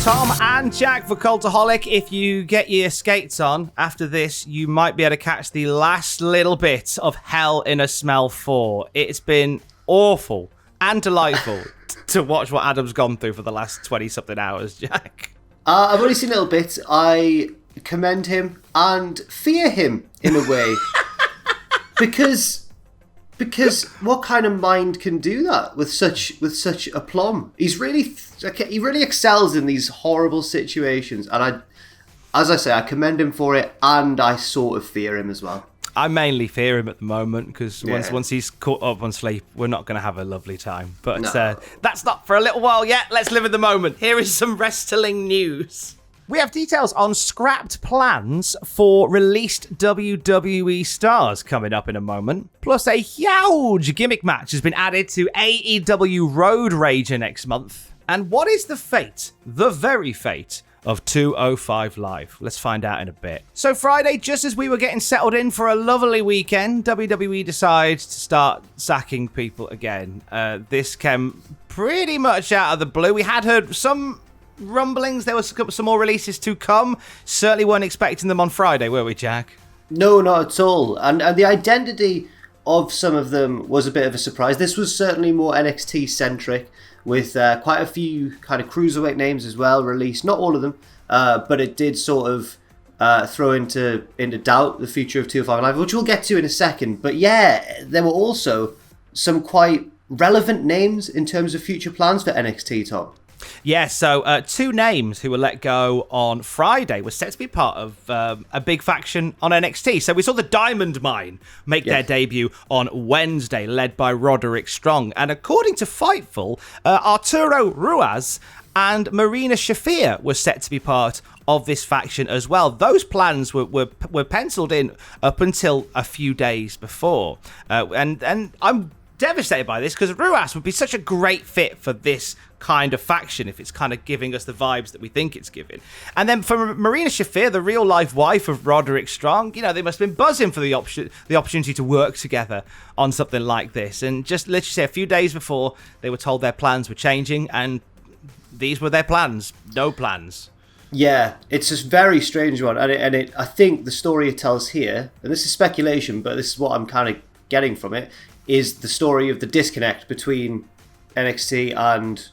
Tom and Jack for Cultaholic. If you get your skates on after this, you might be able to catch the last little bit of Hell in a Smell 4. It's been awful and delightful to watch what Adam's gone through for the last 20-something hours, Jack. I've only seen a little bit. I commend him and fear him in a way. Because what kind of mind can do that with such aplomb? He really excels in these horrible situations, and as I say, I commend him for it, and I sort of fear him as well. I mainly fear him at the moment because once he's caught up on sleep, we're not going to have a lovely time. But that's not for a little while yet. Let's live in the moment. Here is some wrestling news. We have details on scrapped plans for released WWE Stars coming up in a moment. Plus, a huge gimmick match has been added to AEW Road Rager next month. And what is the fate, the very fate, of 205 Live? Let's find out in a bit. So Friday, just as we were getting settled in for a lovely weekend, WWE decides to start sacking people again. This came pretty much out of the blue. We had heard some rumblings, there was some more releases to come. Certainly weren't expecting them on Friday, were we, Jack? No, not at all. And the identity of some of them was a bit of a surprise. This was certainly more NXT centric, with quite a few kind of cruiserweight names as well released. Not all of them, but it did sort of throw into doubt the future of 205 Live, which we'll get to in a second. But yeah, there were also some quite relevant names in terms of future plans for NXT, Tom. Yeah, so two names who were let go on Friday were set to be part of a big faction on NXT. So we saw the Diamond Mine make their debut on Wednesday, led by Roderick Strong. And according to Fightful, Arturo Ruas and Marina Shafir were set to be part of this faction as well. Those plans were penciled in up until a few days before. And I'm devastated by this because Ruas would be such a great fit for this kind of faction if it's kind of giving us the vibes that we think it's giving. And then for Marina Shafir, the real life wife of Roderick Strong, you know, they must have been buzzing for the opportunity to work together on something like this. And just literally say a few days before, they were told their plans were changing, and these were their plans. No plans. Yeah, it's a very strange one, and I think the story it tells here, and this is speculation, but this is what I'm kind of getting from it, is the story of the disconnect between NXT and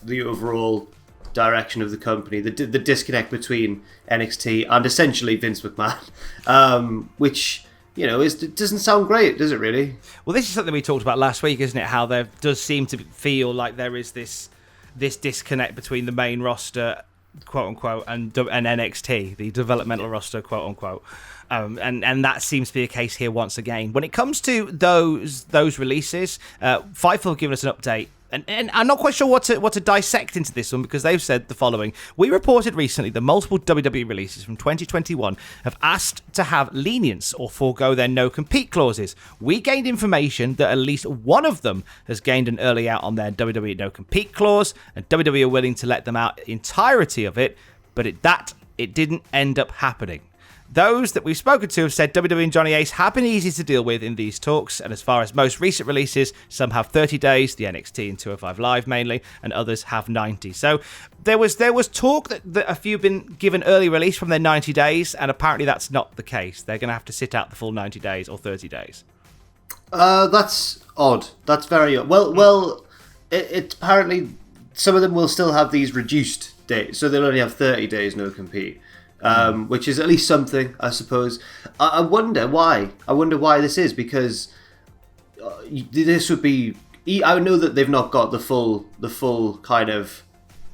the overall direction of the company, the disconnect between NXT and essentially Vince McMahon, which, you know, it doesn't sound great, does it really? Well, this is something we talked about last week, isn't it? How there does seem to feel like there is this disconnect between the main roster, quote unquote, and NXT, the developmental roster, quote unquote. And that seems to be the case here once again. When it comes to those releases, Fightful have given us an update. And I'm not quite sure what to dissect into this one, because they've said the following. We reported recently that multiple WWE releases from 2021 have asked to have lenience or forego their no-compete clauses. We gained information that at least one of them has gained an early out on their WWE no-compete clause, and WWE are willing to let them out the entirety of it, but it didn't end up happening. Those that we've spoken to have said WWE and Johnny Ace have been easy to deal with in these talks, and as far as most recent releases, some have 30 days, the NXT and 205 Live mainly, and others have 90. So there was talk that a few have been given early release from their 90 days, and apparently that's not the case. They're going to have to sit out the full 90 days or 30 days. That's odd. That's very odd. Well, it apparently some of them will still have these reduced days, so they'll only have 30 days no compete. Which is at least something, I suppose. I wonder why. This is, because this would be. I know that they've not got the full kind of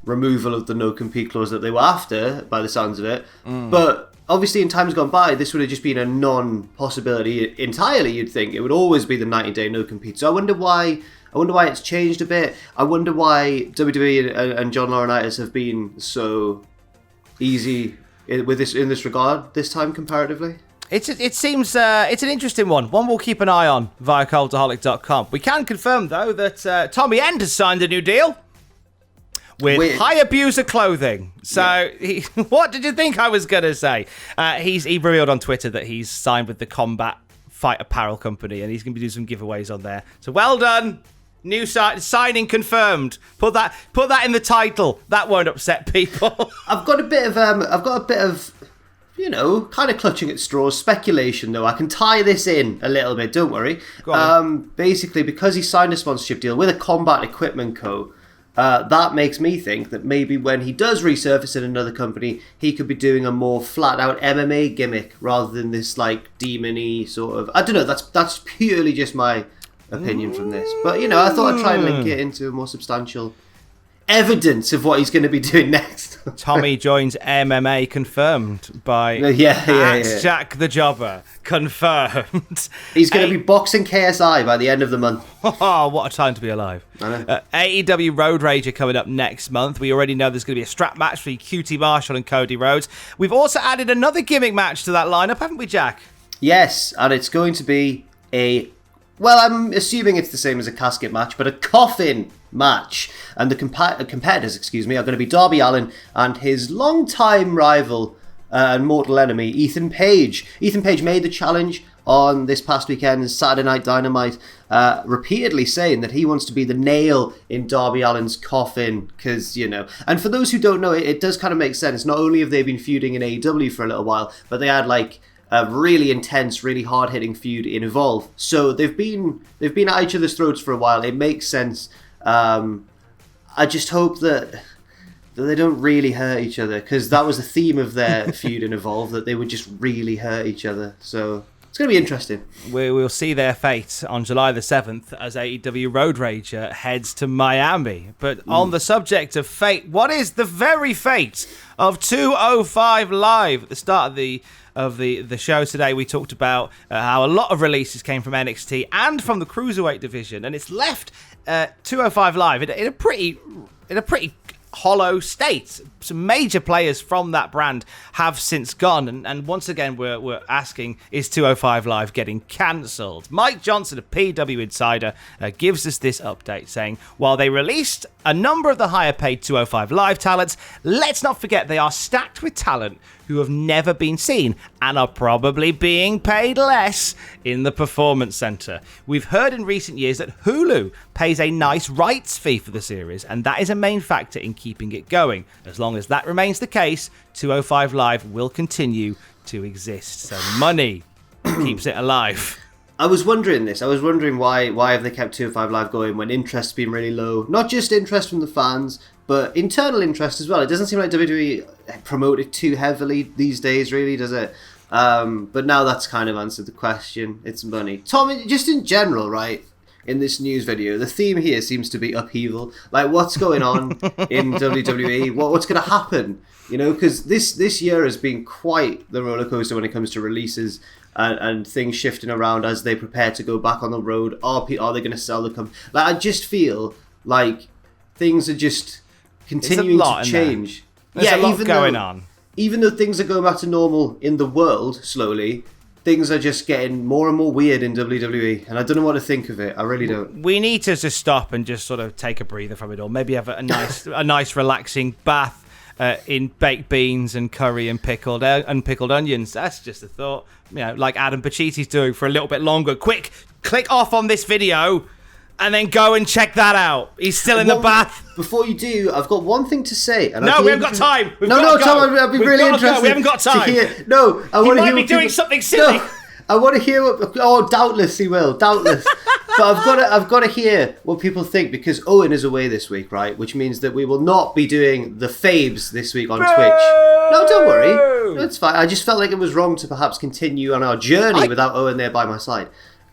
removal of the no compete clause that they were after, by the sounds of it. But obviously, in times gone by, this would have just been a non-possibility entirely. You'd think it would always be the 90-day no compete. So I wonder why it's changed a bit. I wonder why WWE and John Laurinaitis have been so easy with this in this regard this time comparatively. It seems it's an interesting one we'll keep an eye on via Cultaholic.com. We can confirm though that Tommy End has signed a new deal with Hayabusa Clothing. So what did you think I was going to say? He revealed on Twitter that he's signed with the Combat Fight Apparel Company, and he's going to be doing some giveaways on there. So well done, New signing confirmed. Put that in the title. That won't upset people. I've got a bit of kind of clutching at straws. Speculation, though. I can tie this in a little bit. Don't worry. Go on. Basically, because he signed a sponsorship deal with a Combat Equipment Co., that makes me think that maybe when he does resurface in another company, he could be doing a more flat-out MMA gimmick rather than this like demon-y sort of. I don't know. That's purely just my opinion from this, but I thought I'd try and link it into a more substantial evidence of what he's going to be doing next. Tommy joins MMA confirmed by Jack the Jobber confirmed. He's going to be boxing KSI by the end of the month. Oh, what a time to be alive. AEW Road Rager coming up next month. We already know there's going to be a strap match for QT Marshall and Cody Rhodes. We've also added another gimmick match to that lineup, haven't we, Jack? Yes, and it's going to be I'm assuming it's the same as a casket match, but a coffin match. And the competitors, are going to be Darby Allin and his longtime rival and mortal enemy, Ethan Page. Ethan Page made the challenge on this past weekend's Saturday Night Dynamite, repeatedly saying that he wants to be the nail in Darby Allin's coffin, because, And for those who don't know, it does kind of make sense. Not only have they been feuding in AEW for a little while, but they had, a really intense, really hard-hitting feud in Evolve. So they've been at each other's throats for a while. It makes sense. I just hope that they don't really hurt each other, because that was the theme of their feud in Evolve, that they would just really hurt each other. So it's going to be interesting. We'll see their fate on July the 7th as AEW Road Rager heads to Miami. But on the subject of fate, what is the very fate of 205 Live? At the start of the show today, we talked about how a lot of releases came from NXT and from the Cruiserweight division, and it's left 205 Live in a pretty hollow state. Some major players from that brand have since gone, and once again we're asking, is 205 Live getting cancelled? Mike Johnson, a PW insider, gives us this update, saying while they released a number of the higher paid 205 Live talents, let's not forget they are stacked with talent who have never been seen and are probably being paid less in the Performance Center. We've heard in recent years that Hulu pays a nice rights fee for the series, and that is a main factor in keeping it going. As long as that remains the case, 205 Live will continue to exist. So money keeps it alive. I was wondering this. I was wondering why have they kept 205 Live going when interest's been really low? Not just interest from the fans, but internal interest as well. It doesn't seem like WWE promote it too heavily these days, really, does it? But now that's kind of answered the question. It's money. Tom, just in general, right, in this news video, the theme here seems to be upheaval. Like, what's going on in WWE? What's going to happen? Because this year has been quite the roller coaster when it comes to releases and things shifting around as they prepare to go back on the road. Are they going to sell the company? I just feel like things are just continuing to change. There's a lot going on. Even though things are going back to normal in the world slowly, things are just getting more and more weird in WWE, and I don't know what to think of it. I really don't. We need to just stop and just sort of take a breather from it all. Maybe have a nice relaxing bath in baked beans and curry and pickled onions. That's just a thought. Like Adam Pachiti's doing for a little bit longer. Quick, click off on this video and then go and check that out. He's still in the bath. Before you do, I've got one thing to say. And no, we haven't got time. Tom, I'd be really interested. We haven't got time. He might be doing something silly. No, I want to hear what. Oh, doubtless he will. Doubtless. But I've got to hear what people think, because Owen is away this week, right? Which means that we will not be doing the Fabes this week on Twitch. No, don't worry. No, it's fine. I just felt like it was wrong to perhaps continue on our journey without Owen there by my side.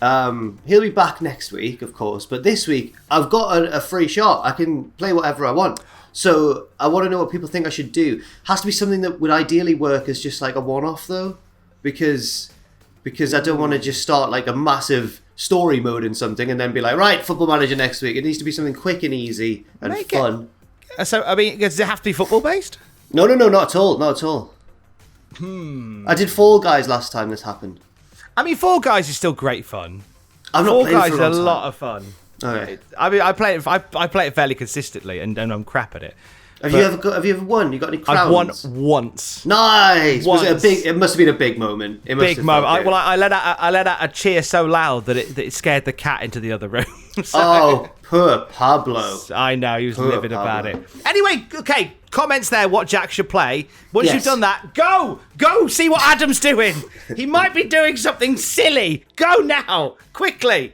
He'll be back next week, of course, but this week I've got a free shot. I can play whatever I want. So I want to know what people think I should do. Has to be something that would ideally work as just like a one-off, though, because I don't want to just start like a massive story mode in something and then be like, right, Football Manager next week. It needs to be something quick and easy and fun. So, I mean, does it have to be football-based? No, not at all. Not at all. I did Fall Guys last time this happened. I mean, Fall Guys is still great fun. Fall Guys is a lot of fun. Okay. I mean, I play it fairly consistently, and I'm crap at it. Have you ever won? You got any crowns? I've won once. Nice. Once. Was it a big? It must have been a big moment. It must Big have moment. felt good. I let out a cheer so loud that it scared the cat into the other room. So, Oh, poor Pablo. I know, he was livid about Pablo. it. Anyway, okay, comments there what Jack should play. Once Yes. you've done that, go see what Adam's doing. He might be doing something silly. Go now, quickly.